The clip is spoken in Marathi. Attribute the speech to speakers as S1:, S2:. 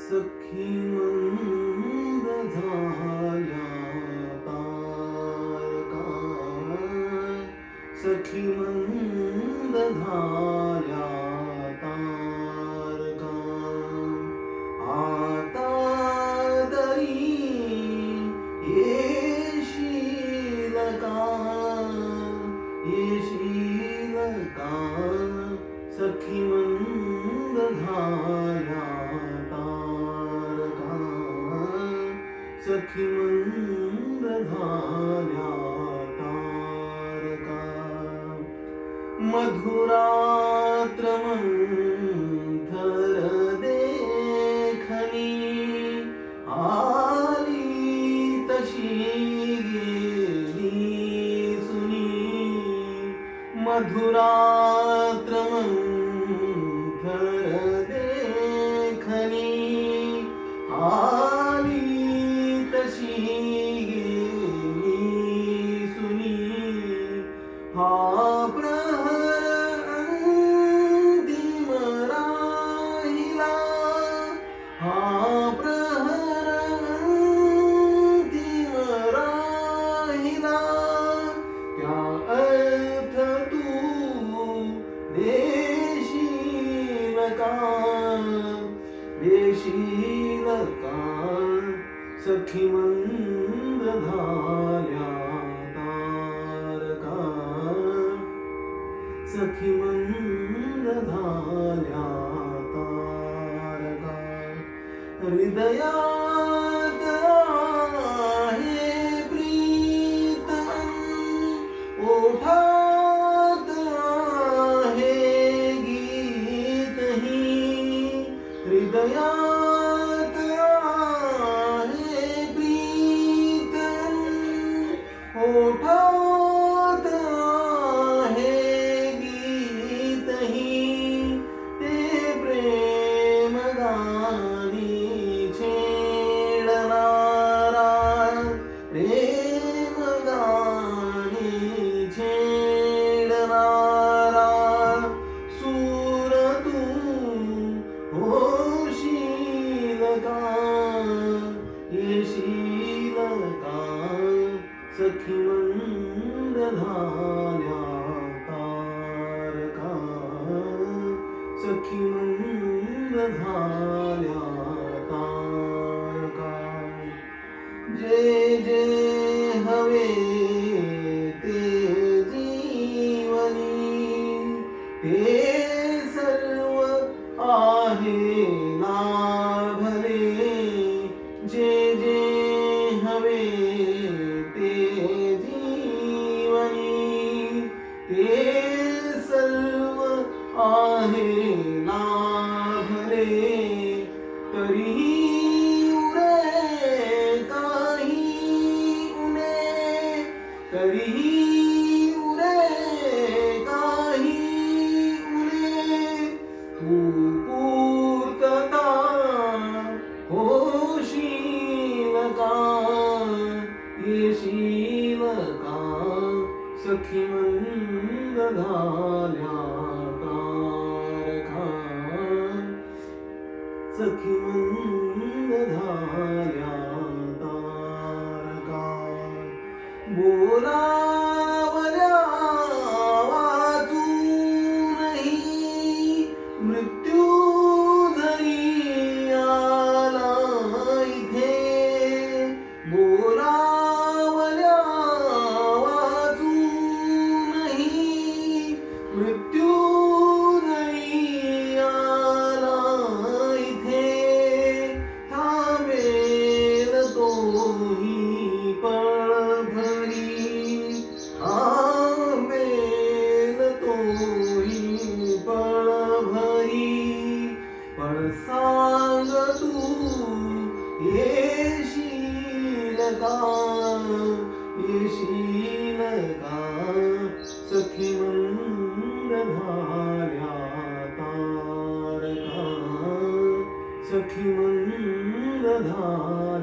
S1: सखी मंद झाल्या तारका, सखी मंद झाल्या तारका. आता तरी येशील का, येशील का, सखी मंद झाल्या तारका, सखी मंद झाल्या तारका. मधुरात्र मंथर देखणी, आली तशी गेली सुनी. मधुरात्र मंथर देखणी, आली तशी गेली सुनी. हा प्रहर अंतिम राहिला, हा प्रहर अंतिम राहिला. त्या अर्थ तू देशील का, देशील का, सखी मंद झाल्या तारका, सखी मंद झाल्या तारका. हृदयात आहे प्रीत, ओठात आहे गीत ही. हृदयात आहे प्रीत, ओठात आहे गीत ही. ते प्रेम गाणी छेडणारा, प्रेम गाणी छेडणारा. सूर तू होशील का, येशील का, सखी मंद झाल्या तारका, सखी मंद झाल्या तारका. जे जे हवे ते जीवनी, ते सर्व आहे लाभले. जे जे हवे ते जीवनी, ते सर्व आहे लाभले. तरीही उरे काही उणे, तरीही उरे काही उणे. तू पूर्तता होशील का, येशील का, सखी मंद झाल्या तारका, सखी मंद झाल्या तारका. बोलावल्या वाचूनही, मृत्यू जरी आला इथे. बोलावल्या वाचूनही, मृत्यू जरी आला इथे. थांबेल तोही पळभरी, थांबेल तोही पळभरी. पण सांग तू येशील का, येशील का, सखी मंद झाल्या तारका, सखी मंद झाल्या